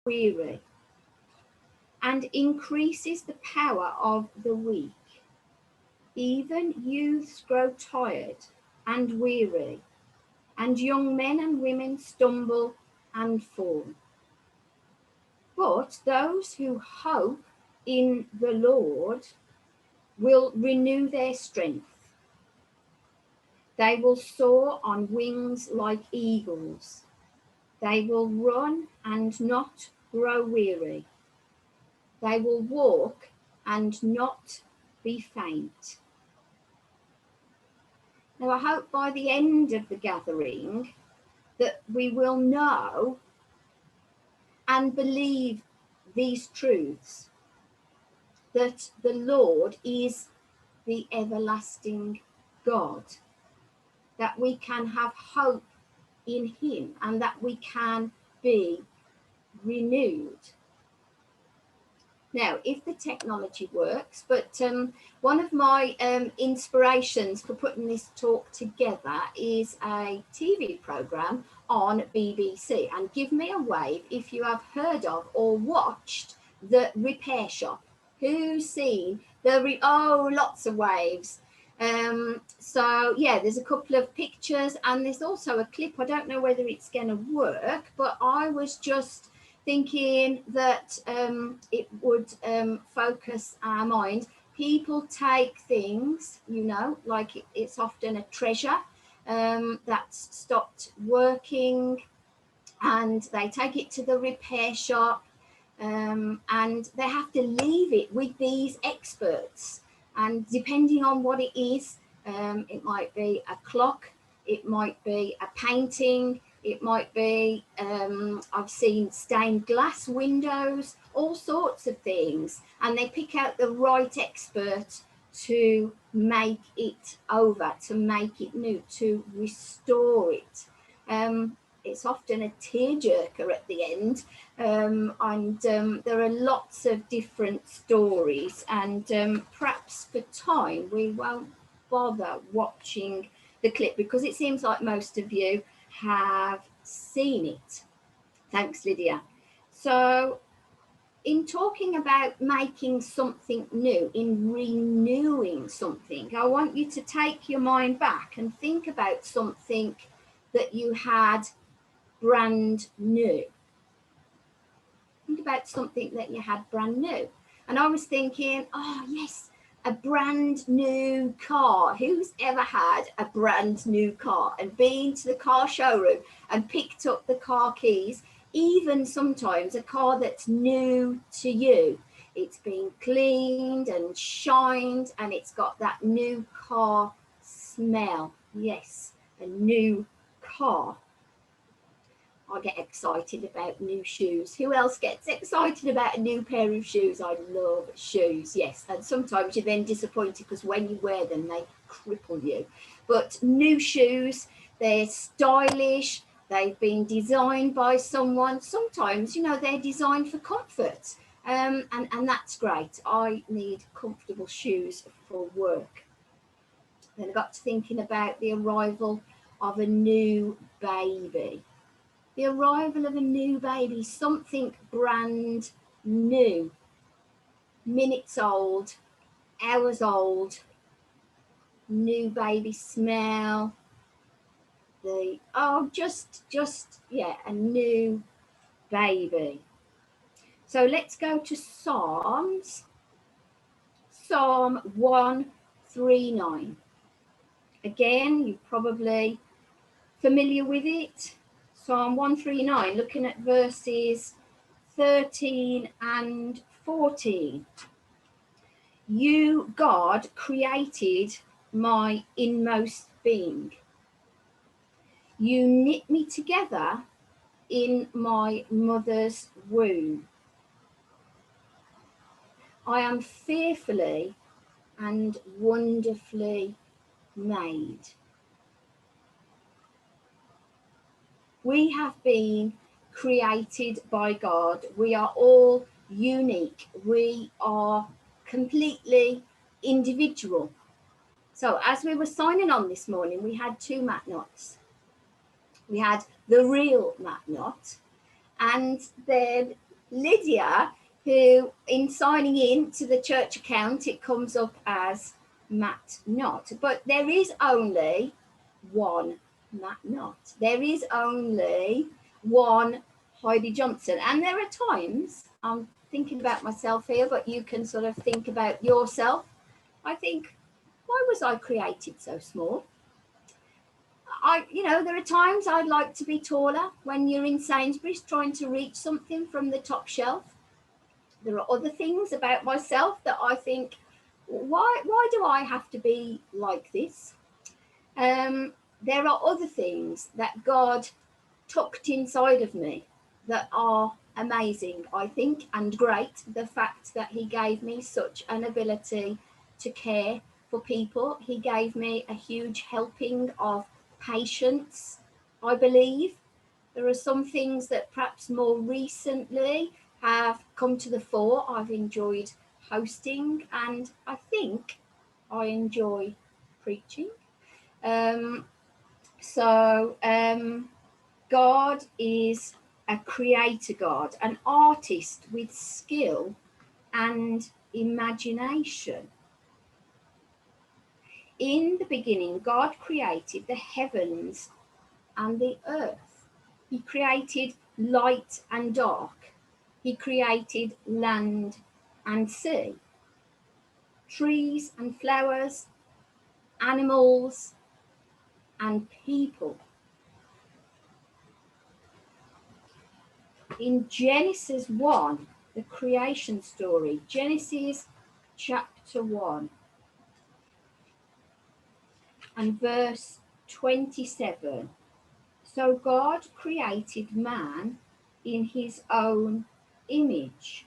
weary, and increases the power of the weak. Even youths grow tired and weary, and young men and women stumble and fall. But those who hope in the Lord will renew their strength. They will soar on wings like eagles. They will run and not grow weary. They will walk and not be faint. Now, I hope by the end of the gathering that we will know and believe these truths, that the Lord is the everlasting God, that we can have hope in him and that we can be renewed. Now, if the technology works, but one of my inspirations for putting this talk together is a TV programme on BBC. And give me a wave if you have heard of or watched The Repair Shop. Who's seen lots of waves. So yeah, there's a couple of pictures and there's also a clip. I don't know whether it's going to work, but I was just thinking that it would focus our mind. People take things, like it's often a treasure that's stopped working, and they take it to the repair shop, and they have to leave it with these experts. And depending on what it is, it might be a clock, it might be a painting, it might be, I've seen stained glass windows, all sorts of things. And they pick out the right expert to make it over, to make it new, to restore it. It's often a tearjerker at the end, and there are lots of different stories, and perhaps for time we won't bother watching the clip because it seems like most of you have seen it. Thanks, Lydia. So in talking about making something new, in renewing something, I want you to take your mind back and think about something that you had brand new. Think about something that you had brand new. And I was thinking, oh yes, a brand new car. Who's ever had a brand new car and been to the car showroom and picked up the car keys? Even sometimes a car that's new to you. It's been cleaned and shined and it's got that new car smell. Yes, a new car. I get excited about new shoes. Who else gets excited about a new pair of shoes? I love shoes, yes. And sometimes you're then disappointed because when you wear them, they cripple you. But new shoes, they're stylish. They've been designed by someone. Sometimes, they're designed for comfort. And that's great. I need comfortable shoes for work. Then I got to thinking about the arrival of a new baby. The arrival of a new baby, something brand new, minutes old, hours old, new baby smell, a new baby. So let's go to Psalms, Psalm 139. Again, you're probably familiar with it. Psalm 139, looking at verses 13 and 14. You, God, created my inmost being. You knit me together in my mother's womb. I am fearfully and wonderfully made. We have been created by God. We are all unique. We are completely individual. So as we were signing on this morning, we had two mat knots. We had the real mat knot, and then Lydia, who in signing in to the church account, it comes up as Matt Knott. But there is only one Matt Knott. There is only one Heidi Johnson. And there are times, I'm thinking about myself here, but you can sort of think about yourself. I think, why was I created so small? There are times I'd like to be taller when you're in Sainsbury's trying to reach something from the top shelf. There are other things about myself that I think, why do I have to be like this? There are other things that God tucked inside of me that are amazing, I think, and great. The fact that he gave me such an ability to care for people. He gave me a huge helping of patience, I believe. There are some things that perhaps more recently have come to the fore. I've enjoyed hosting, and I think I enjoy preaching. Um, so God is a creator God, an artist with skill and imagination. In the beginning, God created the heavens and the earth. He created light and dark. He created land and sea, trees and flowers, animals and people. In Genesis 1, the creation story, Genesis chapter 1 and verse 27. So God created man in his own image.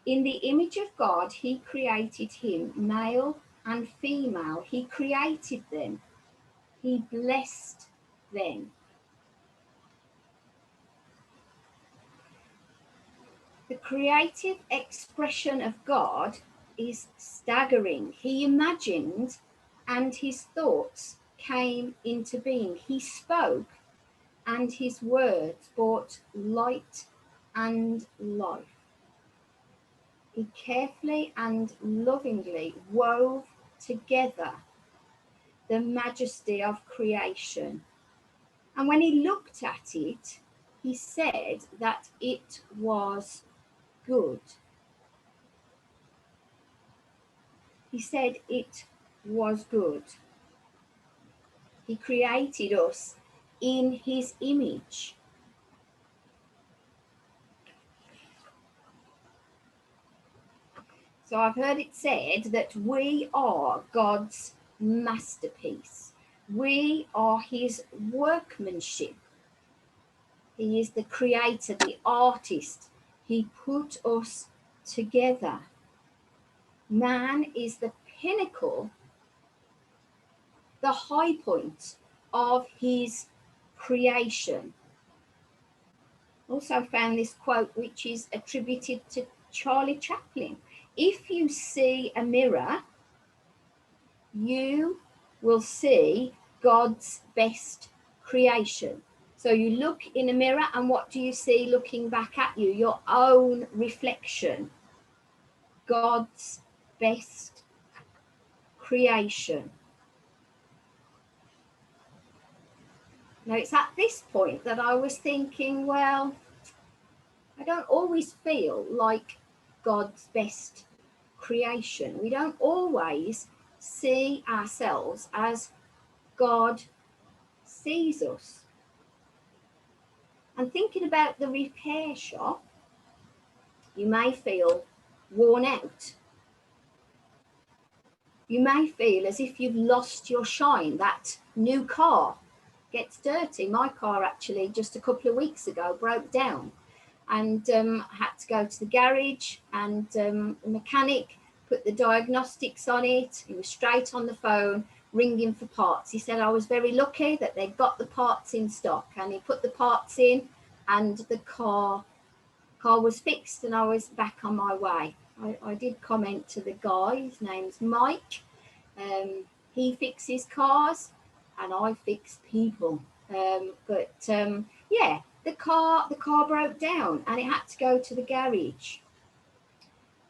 In the image of God, he created him, male and female. He created them. He blessed them. The creative expression of God is staggering. He imagined and his thoughts came into being. He spoke and his words brought light and life. He carefully and lovingly wove together the majesty of creation. And when he looked at it, he said that it was good. He said it was good. He created us in his image. So I've heard it said that we are God's masterpiece. We are his workmanship. He is the creator, the artist. He put us together. Man is the pinnacle, the high point of his creation. Also found this quote, which is attributed to Charlie Chaplin. If you see a mirror, you will see God's best creation. So you look in a mirror, and what do you see looking back at you? Your own reflection. God's best creation. Now, it's at this point that I was thinking, well, I don't always feel like God's best creation. We don't always see ourselves as God sees us. And thinking about the repair shop, you may feel worn out. You may feel as if you've lost your shine. That new car gets dirty. My car actually just a couple of weeks ago broke down, and I had to go to the garage, and the mechanic put the diagnostics on it. He was straight on the phone ringing for parts. He said I was very lucky that they got the parts in stock, and he put the parts in, and the car was fixed, and I was back on my way. I did comment to the guy, his name's Mike. He fixes cars and I fix people. Yeah, the car broke down and it had to go to the garage.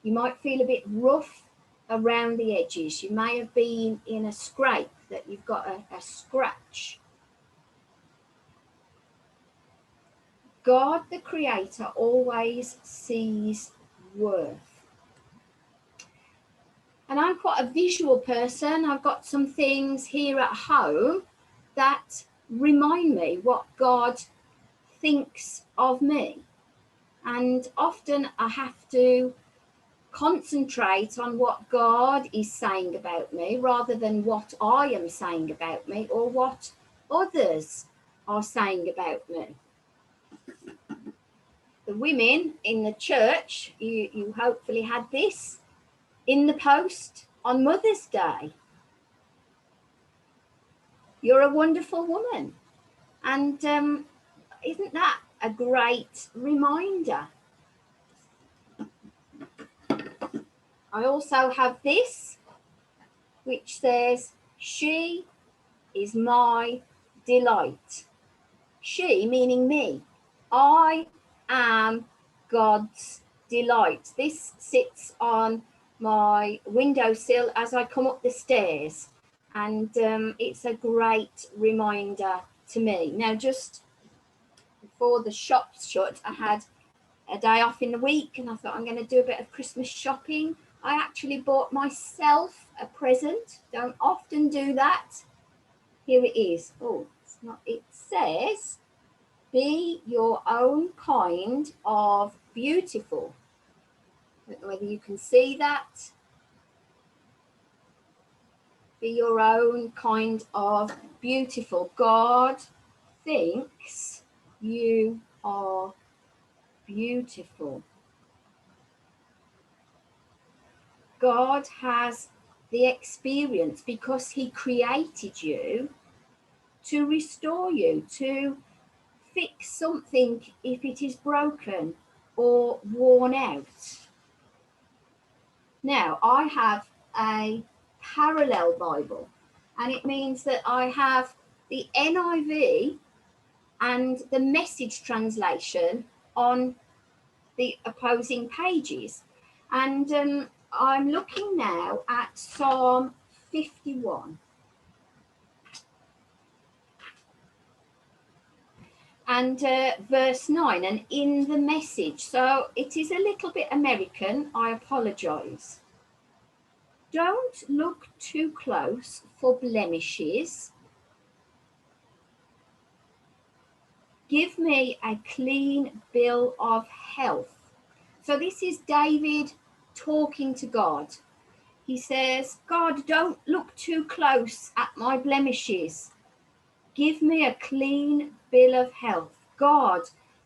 You might feel a bit rough around the edges. You may have been in a scrape, that you've got a scratch. God, the Creator, always sees worth. And I'm quite a visual person. I've got some things here at home that remind me what God thinks of me. And often I have to concentrate on what God is saying about me rather than what I am saying about me or what others are saying about me. The women in the church, you hopefully had this in the post on Mother's Day. You're a wonderful woman. And isn't that a great reminder? I also have this, which says, she is my delight. She meaning me. I am God's delight. This sits on my windowsill as I come up the stairs, and it's a great reminder to me. Now, just before the shops shut, I had a day off in the week and I thought I'm going to do a bit of Christmas shopping. I actually bought myself a present. Don't often do that. Here it is. Oh, it's not. It says, be your own kind of beautiful. I don't know whether you can see that. Be your own kind of beautiful. God thinks you are beautiful. God has the experience because he created you to restore you, to fix something if it is broken or worn out. Now, I have a parallel Bible, and it means that I have the NIV and the Message translation on the opposing pages. And I'm looking now at Psalm 51. And verse 9, and in the Message. So it is a little bit American, I apologise. Don't look too close for blemishes. Give me a clean bill of health. So this is David talking to God. He says, God, don't look too close at my blemishes. Give me a clean bill of health. God,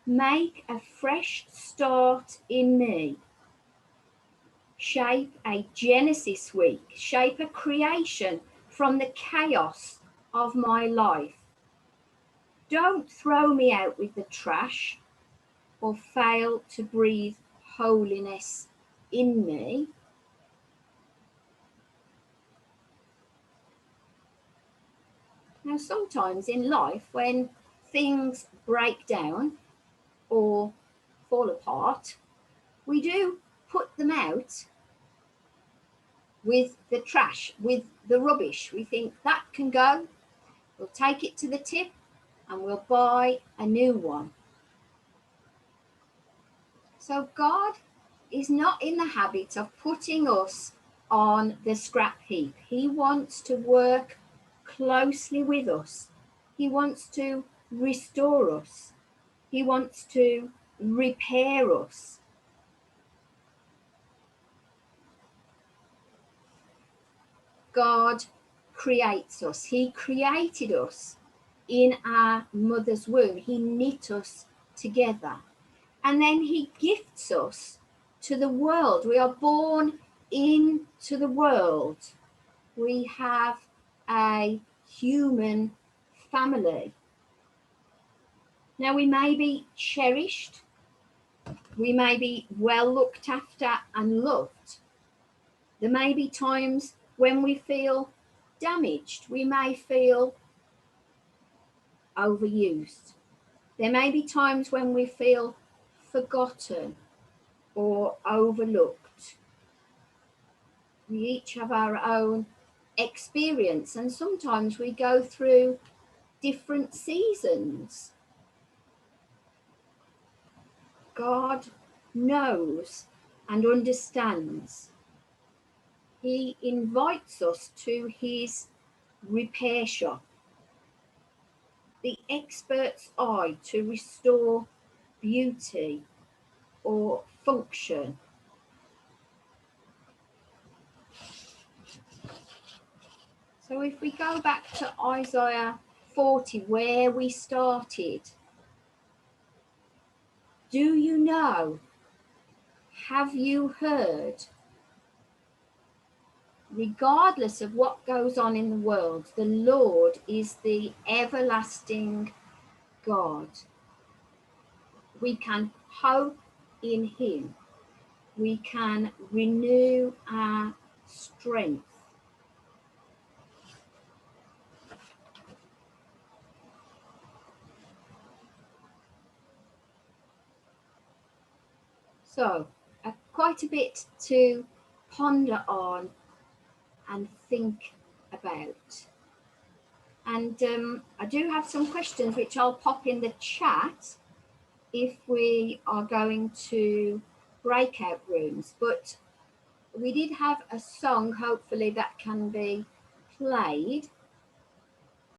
make a fresh start in me. Shape a Genesis week. Shape a creation from the chaos of my life. Don't throw me out with the trash or fail to breathe holiness in me. Now, sometimes in life, when things break down or fall apart, we do put them out with the trash, with the rubbish. We think that can go. We'll take it to the tip and we'll buy a new one. So God is not in the habit of putting us on the scrap heap. He wants to work closely with us. He wants to restore us. He wants to repair us. God creates us. He created us in our mother's womb. He knit us together. And then he gifts us to the world. We are born into the world. We have a human family. Now, we may be cherished. We may be well looked after and loved. There may be times when we feel damaged. We may feel overused. There may be times when we feel forgotten or overlooked. We each have our own experience, and sometimes we go through different seasons. God knows and understands. He invites us to his repair shop, the expert's eye to restore beauty or function. So if we go back to Isaiah 40, where we started, do you know? Have you heard? Regardless of what goes on in the world, the Lord is the everlasting God. We can hope in him. We can renew our strength. So, quite a bit to ponder on and think about. And I do have some questions which I'll pop in the chat if we are going to breakout rooms. But we did have a song, hopefully, that can be played.